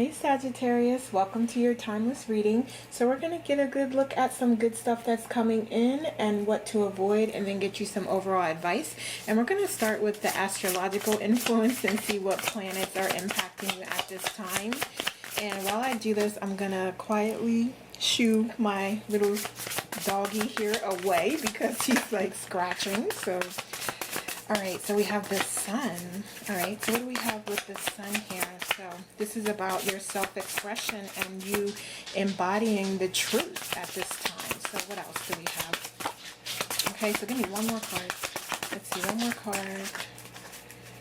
Hey Sagittarius, welcome to your timeless reading. So we're going to get a good look at some good stuff that's coming in and what to avoid, and then get you some overall advice. And we're going to start with the astrological influence and see what planets are impacting you at this time. And while I do this, I'm going to quietly shoo my little doggy here away because he's like scratching. So alright, so we have the sun. Alright, so what do we have with the sun here? So this is about your self-expression and you embodying the truth at this time. So what else do we have? Okay, so give me one more card. Let's see, one more card.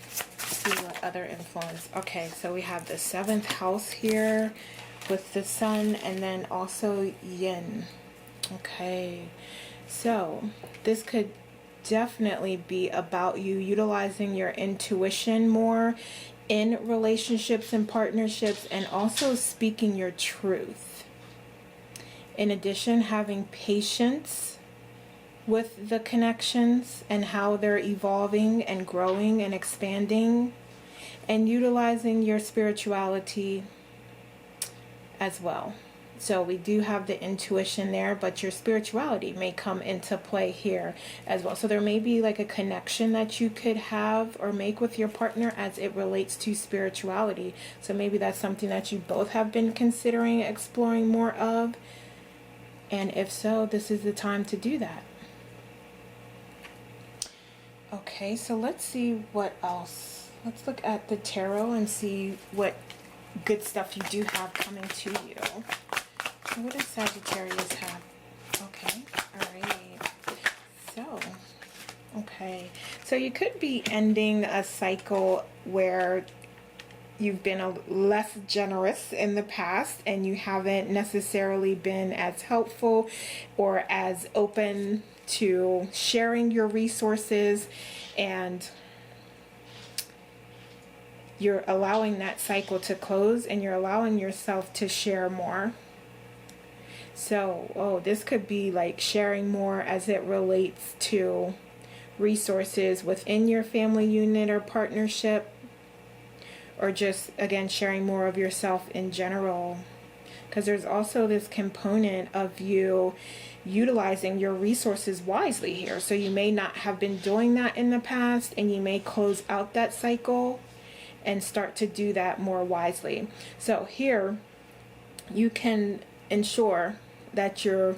Let's see what other influence. Okay, so we have the 7th house here with the sun and then also yin. Okay, so this could definitely be about you utilizing your intuition more in relationships and partnerships, and also speaking your truth. In addition, having patience with the connections and how they're evolving and growing and expanding, and utilizing your spirituality as well. So we do have the intuition there, but your spirituality may come into play here as well. So there may be like a connection that you could have or make with your partner as it relates to spirituality. So maybe that's something that you both have been considering exploring more of. And if so, this is the time to do that. Okay, so let's see what else. Let's look at the tarot and see what good stuff you do have coming to you. What does Sagittarius have? Okay, alright. So you could be ending a cycle where you've been less generous in the past and you haven't necessarily been as helpful or as open to sharing your resources, and you're allowing that cycle to close and you're allowing yourself to share more. So, this could be like sharing more as it relates to resources within your family unit or partnership, or just, again, sharing more of yourself in general. Because there's also this component of you utilizing your resources wisely here. So you may not have been doing that in the past, and you may close out that cycle and start to do that more wisely. So here you can ensure that you're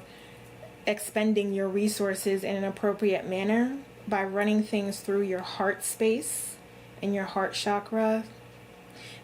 expending your resources in an appropriate manner by running things through your heart space and your heart chakra,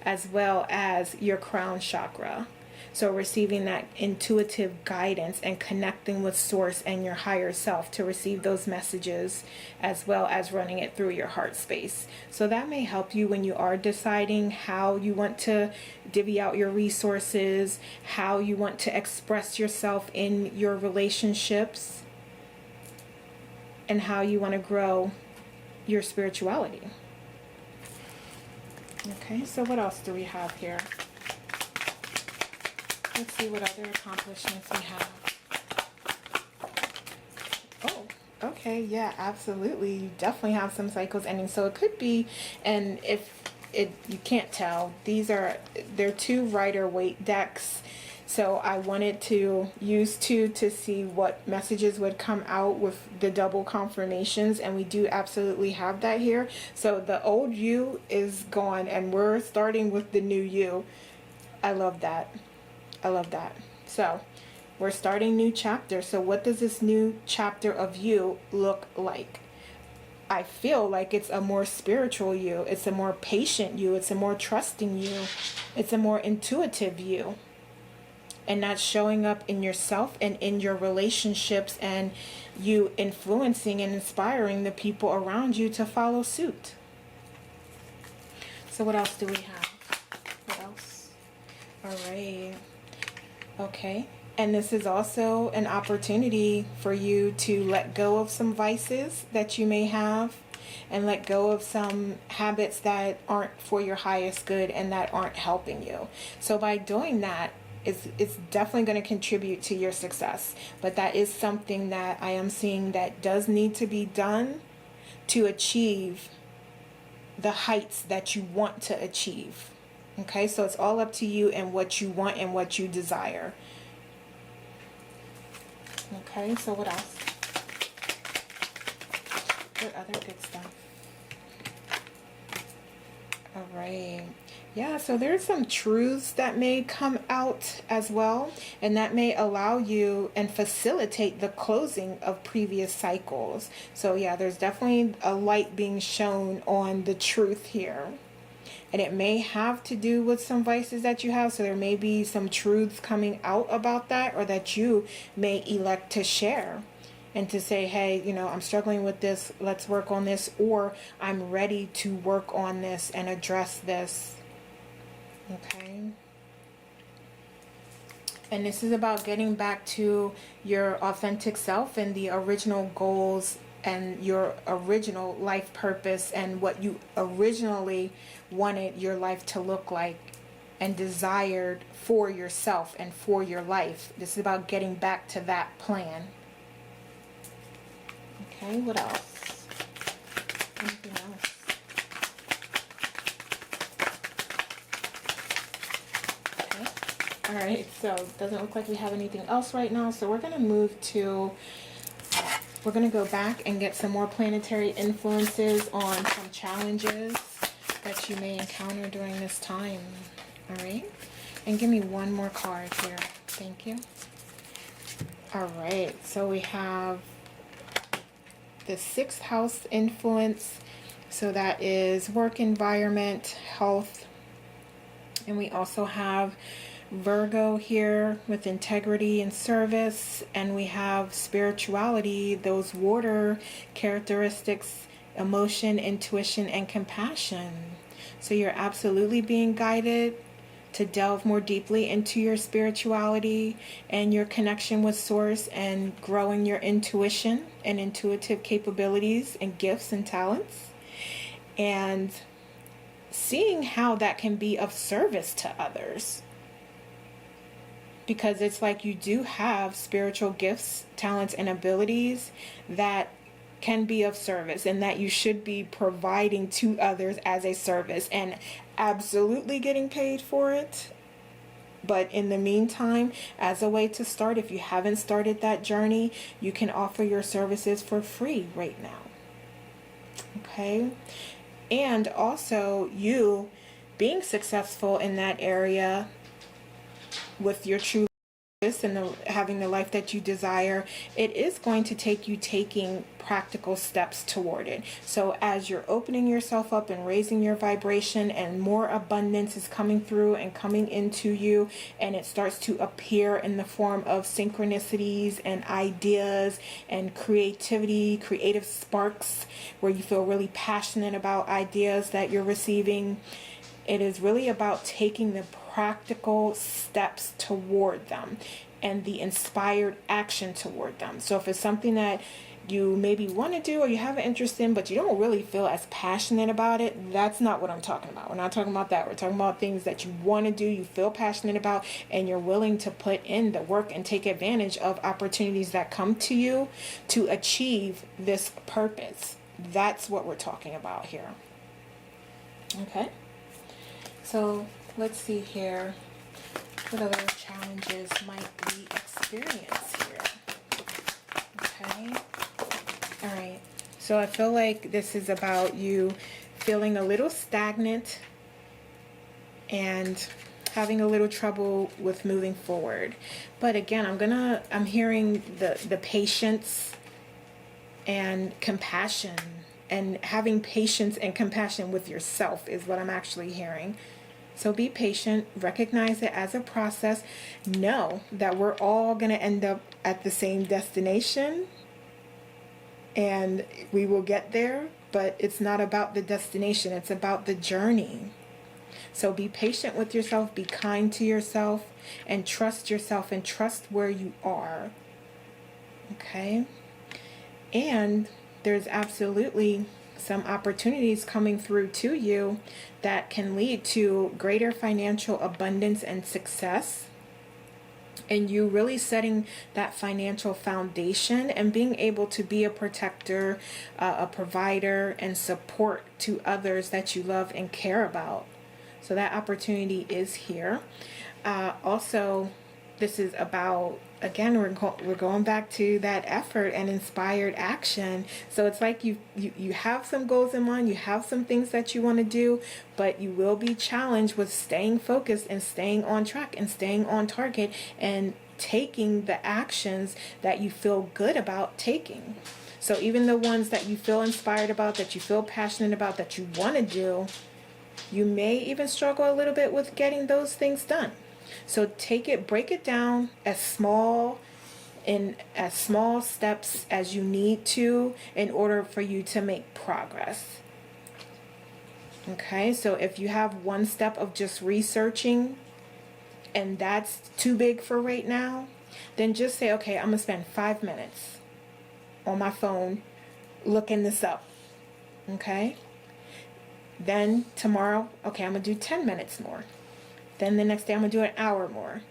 as well as your crown chakra. So receiving that intuitive guidance and connecting with source and your higher self to receive those messages, as well as running it through your heart space. So that may help you when you are deciding how you want to divvy out your resources, how you want to express yourself in your relationships, and how you want to grow your spirituality. Okay, so what else do we have here? Let's see what other accomplishments we have. Oh, okay, yeah, absolutely. You definitely have some cycles ending. So it could be, and if you can't tell, they're 2 Rider-Waite decks. So I wanted to use 2 to see what messages would come out with the double confirmations, and we do absolutely have that here. So the old you is gone and we're starting with the new you. I love that. I love that. So we're starting new chapter. So what does this new chapter of you look like? I feel like it's a more spiritual you. It's a more patient you. It's a more trusting you. It's a more intuitive you. And that's showing up in yourself and in your relationships, and you influencing and inspiring the people around you to follow suit. So what else do we have? What else? All right. Okay, and this is also an opportunity for you to let go of some vices that you may have, and let go of some habits that aren't for your highest good and that aren't helping you. So by doing that, it's definitely going to contribute to your success. But that is something that I am seeing that does need to be done to achieve the heights that you want to achieve. Okay, so it's all up to you and what you want and what you desire. Okay, so what else? What other good stuff? All right. Yeah, so there's some truths that may come out as well, and that may allow you and facilitate the closing of previous cycles. So yeah, there's definitely a light being shown on the truth here. And it may have to do with some vices that you have, so there may be some truths coming out about that, or that you may elect to share and to say, hey, you know, I'm struggling with this, let's work on this, or I'm ready to work on this and address this. Okay. And this is about getting back to your authentic self and the original goals and your original life purpose and what you originally wanted your life to look like and desired for yourself and for your life. This is about getting back to that plan. Okay, what else? Anything else? Okay. All right, so it doesn't look like we have anything else right now, so we're going to move to, we're going to go back and get some more planetary influences on some challenges that you may encounter during this time. All right, and give me one more card here. Thank you. All right, so we have the 6th house influence, so that is work environment, health, and we also have Virgo here with integrity and service, and we have spirituality, those water characteristics, emotion, intuition, and compassion. So you're absolutely being guided to delve more deeply into your spirituality and your connection with source, and growing your intuition and intuitive capabilities and gifts and talents, and seeing how that can be of service to others. Because it's like you do have spiritual gifts, talents, and abilities that can be of service, and that you should be providing to others as a service, and absolutely getting paid for it. But in the meantime, as a way to start, if you haven't started that journey, you can offer your services for free right now. Okay? And also, you being successful in that area with your true and having the life that you desire, it is going to take you taking practical steps toward it. So as you're opening yourself up and raising your vibration, and more abundance is coming through and coming into you, and it starts to appear in the form of synchronicities and ideas and creativity, creative sparks, where you feel really passionate about ideas that you're receiving. It is really about taking the practical steps toward them and the inspired action toward them. So if it's something that you maybe want to do or you have an interest in, but you don't really feel as passionate about it, that's not what I'm talking about. We're not talking about that. We're talking about things that you want to do, you feel passionate about, and you're willing to put in the work and take advantage of opportunities that come to you to achieve this purpose. That's what we're talking about here. Okay. So let's see here. What other challenges might we experience here? Okay. All right. So I feel like this is about you feeling a little stagnant and having a little trouble with moving forward. But again, I'm hearing the patience and compassion, and having patience and compassion with yourself is what I'm actually hearing. So be patient, recognize it as a process, know that we're all going to end up at the same destination, and we will get there, but it's not about the destination, it's about the journey. So be patient with yourself, be kind to yourself, and trust where you are. Okay? And there's absolutely some opportunities coming through to you that can lead to greater financial abundance and success, and you really setting that financial foundation and being able to be a protector, a provider, and support to others that you love and care about. So that opportunity is here. Also, this is about, again, we're going back to that effort and inspired action. So it's like you have some goals in mind, you have some things that you want to do, but you will be challenged with staying focused and staying on track and staying on target and taking the actions that you feel good about taking. So even the ones that you feel inspired about, that you feel passionate about, that you want to do, you may even struggle a little bit with getting those things done. So break it down as small steps as you need to in order for you to make progress. Okay, so if you have one step of just researching and that's too big for right now, then just say, okay, I'm gonna spend 5 minutes on my phone looking this up. Okay, then tomorrow, okay, I'm gonna do 10 minutes more. Then the next day I'm going to do an hour more.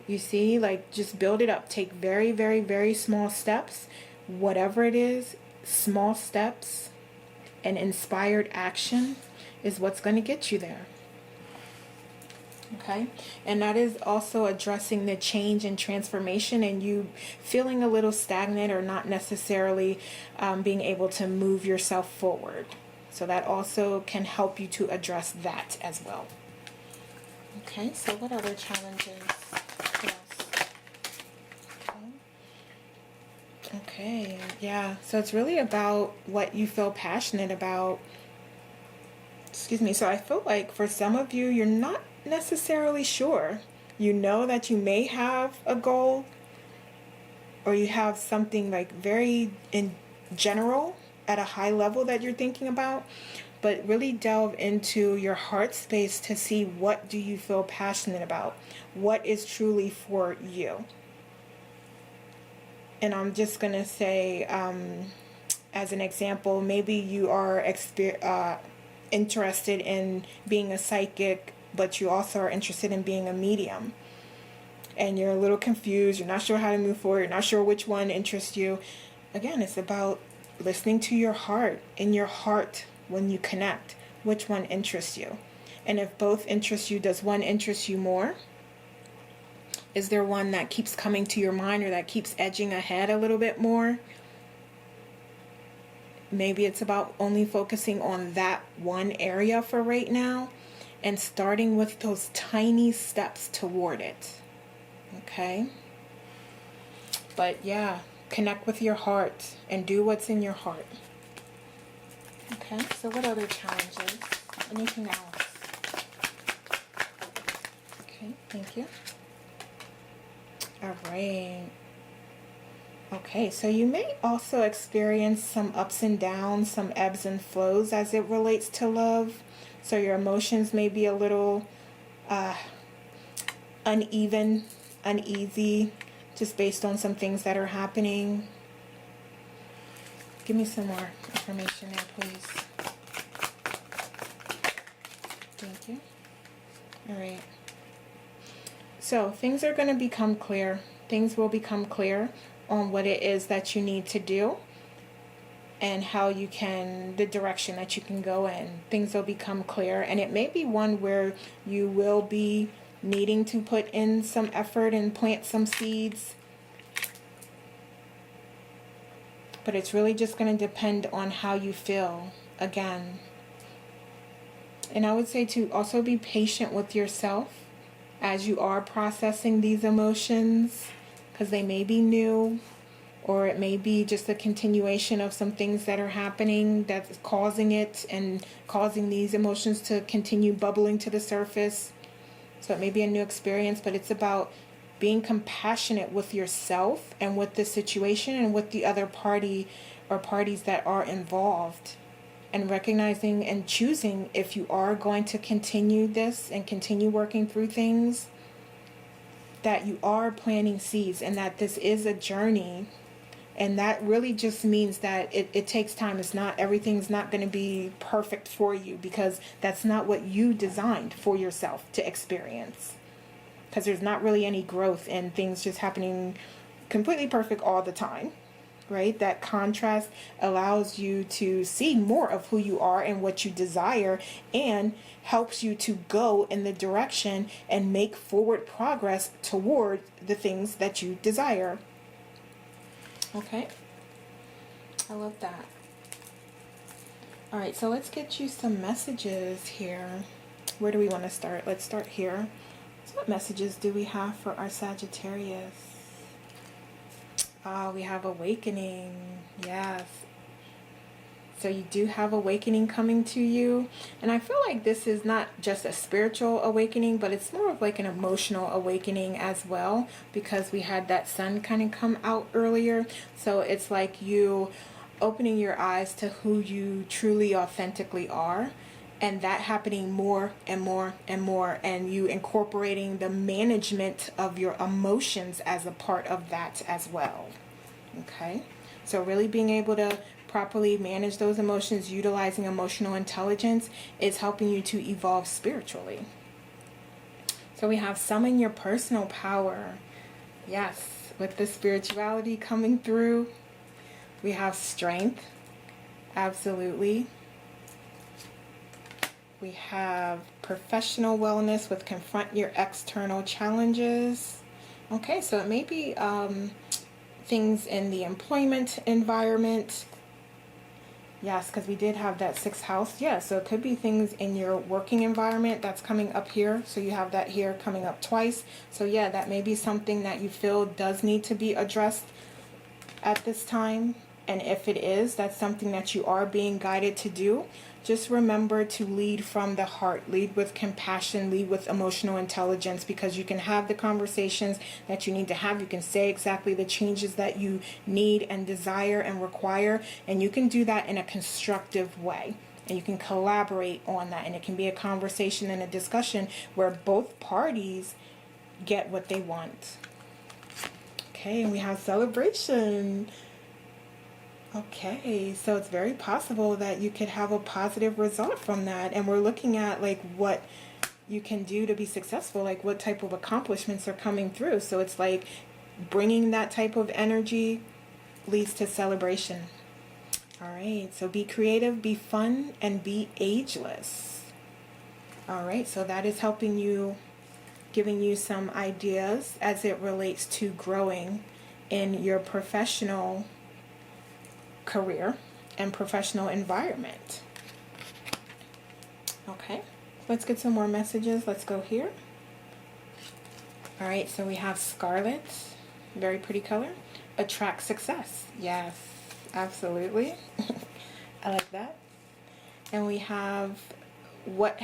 You see, like, just build it up. Take very, very, very small steps. Whatever it is, small steps and inspired action is what's going to get you there. Okay? And that is also addressing the change and transformation and you feeling a little stagnant or not necessarily being able to move yourself forward. So that also can help you to address that as well. Okay, so what other challenges? Yes. Okay, yeah. So it's really about what you feel passionate about. Excuse me. So I feel like for some of you, you're not necessarily sure. You know that you may have a goal or you have something like very in general at a high level that you're thinking about. But really delve into your heart space to see what do you feel passionate about. What is truly for you. And I'm just going to say, as an example, maybe you are interested in being a psychic, but you also are interested in being a medium. And you're a little confused. You're not sure how to move forward. You're not sure which one interests you. Again, it's about listening to your heart. In your heart, when you connect, which one interests you? And if both interest you, does one interest you more? Is there one that keeps coming to your mind or that keeps edging ahead a little bit more? Maybe it's about only focusing on that one area for right now and starting with those tiny steps toward it. Okay? But yeah, connect with your heart and do what's in your heart. Okay, so what other challenges? Anything else? Okay, thank you. All right. Okay, so you may also experience some ups and downs, some ebbs and flows as it relates to love. So your emotions may be a little uneven, uneasy, just based on some things that are happening. Give me some more information there, please. Thank you. All right. So things are going to become clear. Things will become clear on what it is that you need to do and how you can, the direction that you can go in. Things will become clear. And it may be one where you will be needing to put in some effort and plant some seeds. But it's really just going to depend on how you feel, again. And I would say to also be patient with yourself as you are processing these emotions, because they may be new, or it may be just a continuation of some things that are happening that's causing it and causing these emotions to continue bubbling to the surface. So it may be a new experience, but it's about being compassionate with yourself and with the situation and with the other party or parties that are involved, and recognizing and choosing if you are going to continue this and continue working through things, that you are planting seeds and that this is a journey. And that really just means that it takes time. It's not, everything's not going to be perfect for you, because that's not what you designed for yourself to experience. Because there's not really any growth in things just happening completely perfect all the time. right? That contrast allows you to see more of who you are and what you desire, and helps you to go in the direction and make forward progress toward the things that you desire. Okay, I love that. All right, so let's get you some messages here. Where do we want to start? Let's start here. So what messages do we have for our Sagittarius? We have awakening. Yes. So you do have awakening coming to you. And I feel like this is not just a spiritual awakening, but it's more of like an emotional awakening as well, because we had that sun kind of come out earlier. So it's like you opening your eyes to who you truly authentically are, and that happening more and more and more, and you incorporating the management of your emotions as a part of that as well. Okay, so really being able to properly manage those emotions, utilizing emotional intelligence, is helping you to evolve spiritually. So we have summon your personal power. Yes, with the spirituality coming through. We have strength. Absolutely. We have professional wellness with confront your external challenges. Okay, so it may be things in the employment environment. Yes, because we did have that 6th house. Yeah, so it could be things in your working environment that's coming up here. So you have that here coming up twice. So yeah, that may be something that you feel does need to be addressed at this time. And if it is, that's something that you are being guided to do. Just remember to lead from the heart, lead with compassion, lead with emotional intelligence, because you can have the conversations that you need to have. You can say exactly the changes that you need and desire and require, and you can do that in a constructive way. And you can collaborate on that, and it can be a conversation and a discussion where both parties get what they want. Okay, and we have celebration. Okay, so it's very possible that you could have a positive result from that. And we're looking at like what you can do to be successful, like what type of accomplishments are coming through. So it's like bringing that type of energy leads to celebration. All right, so be creative, be fun, and be ageless. All right, so that is helping you, giving you some ideas as it relates to growing in your professional career and professional environment. Okay, let's get some more messages. Let's go here. All right, so we have scarlet, very pretty color. Attract success. Yes, absolutely. I like that. And we have what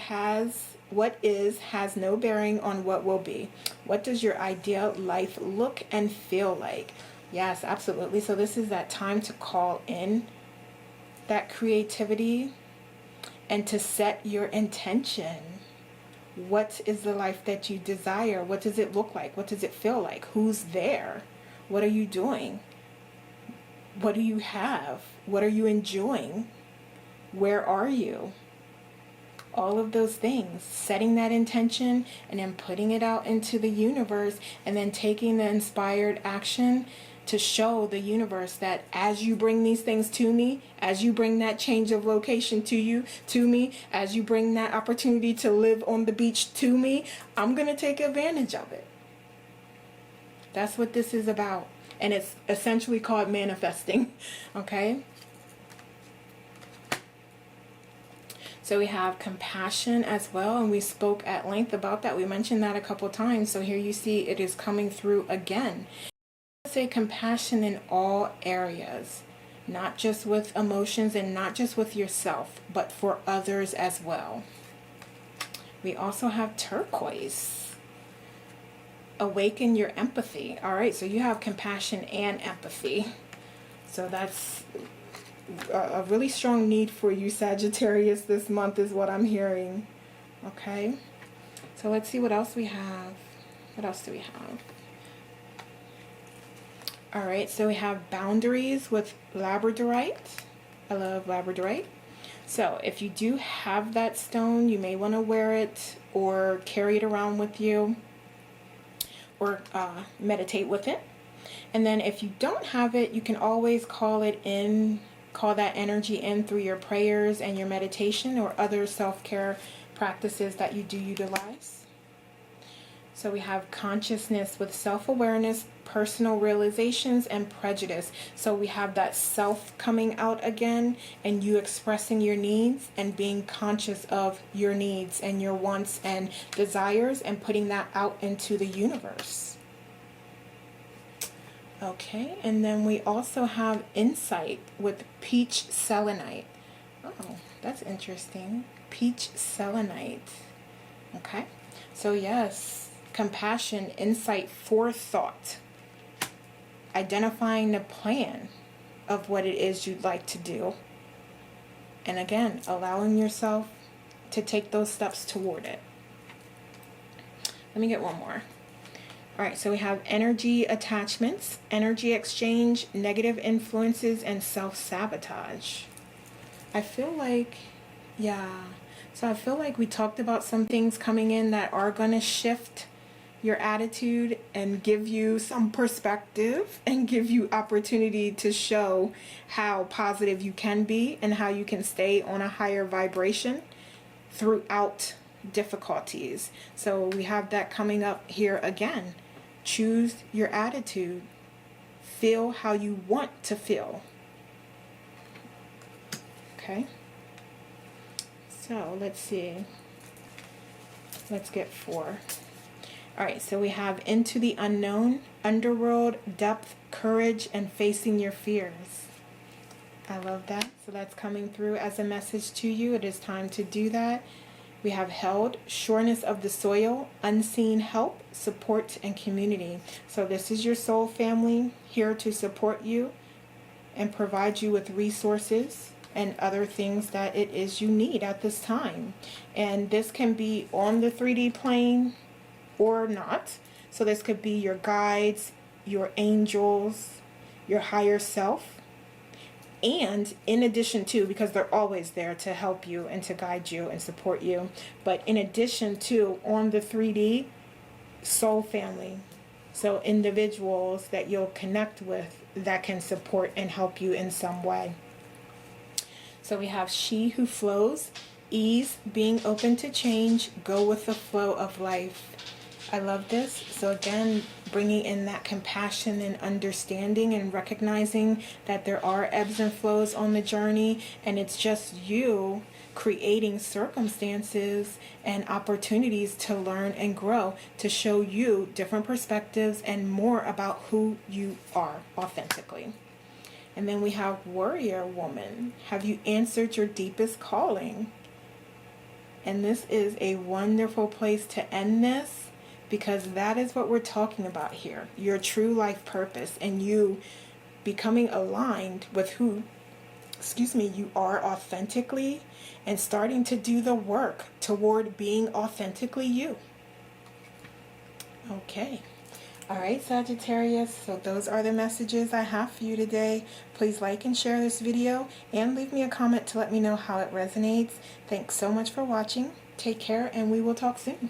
is has no bearing on what will be. What does your ideal life look and feel like? Yes, absolutely. So this is that time to call in that creativity and to set your intention. What is the life that you desire? What does it look like? What does it feel like? Who's there? What are you doing? What do you have? What are you enjoying? Where are you? All of those things, setting that intention and then putting it out into the universe, and then taking the inspired action to show the universe that as you bring these things to me, as you bring that change of location to me, as you bring that opportunity to live on the beach to me, I'm going to take advantage of it. That's what this is about. And it's essentially called manifesting. Okay? So we have compassion as well, and we spoke at length about that. We mentioned that a couple times. So here you see it is coming through again. Say compassion in all areas, not just with emotions and not just with yourself, but for others as well. We also have turquoise. Awaken your empathy. All right, so you have compassion and empathy. So that's a really strong need for you, Sagittarius, this month is what I'm hearing. Okay, so let's see what else we have. What else do we have? All right, so we have boundaries with labradorite. I love labradorite. So if you do have that stone, you may want to wear it or carry it around with you, or meditate with it. And then if you don't have it, you can always call that energy in through your prayers and your meditation or other self-care practices that you do utilize. So we have consciousness with self-awareness, personal realizations, and prejudice. So we have that self coming out again, and you expressing your needs and being conscious of your needs and your wants and desires and putting that out into the universe. Okay, and then we also have insight with peach selenite. Oh, that's interesting. Peach selenite. Okay, so yes, compassion, insight, forethought, identifying the plan of what it is you'd like to do, and again, allowing yourself to take those steps toward it. Let me get one more. All right, so we have energy attachments, energy exchange, negative influences, and self-sabotage. I feel like, so I feel like we talked about some things coming in that are going to shift your attitude and give you some perspective and give you opportunity to show how positive you can be and how you can stay on a higher vibration throughout difficulties. So we have that coming up here again. Choose your attitude. Feel how you want to feel. Okay. So let's see. Let's get 4. All right, so we have into the unknown, underworld, depth, courage, and facing your fears. I love that. So that's coming through as a message to you. It is time to do that. We have held, sureness of the soil, unseen help, support, and community. So this is your soul family here to support you and provide you with resources and other things that it is you need at this time. And this can be on the 3D plane or not. So this could be your guides, your angels, your higher self. And in addition to, because they're always there to help you and to guide you and support you, but in addition to, on the 3D, soul family. So individuals that you'll connect with that can support and help you in some way. So we have she who flows, ease, being open to change, go with the flow of life. I love this. So again, bringing in that compassion and understanding and recognizing that there are ebbs and flows on the journey, and it's just you creating circumstances and opportunities to learn and grow, to show you different perspectives and more about who you are authentically. And then we have warrior woman. Have you answered your deepest calling? And this is a wonderful place to end this, because that is what we're talking about here. Your true life purpose and you becoming aligned with who, you are authentically, and starting to do the work toward being authentically you. Okay. All right, Sagittarius, so those are the messages I have for you today. Please like and share this video and leave me a comment to let me know how it resonates. Thanks so much for watching. Take care, and we will talk soon.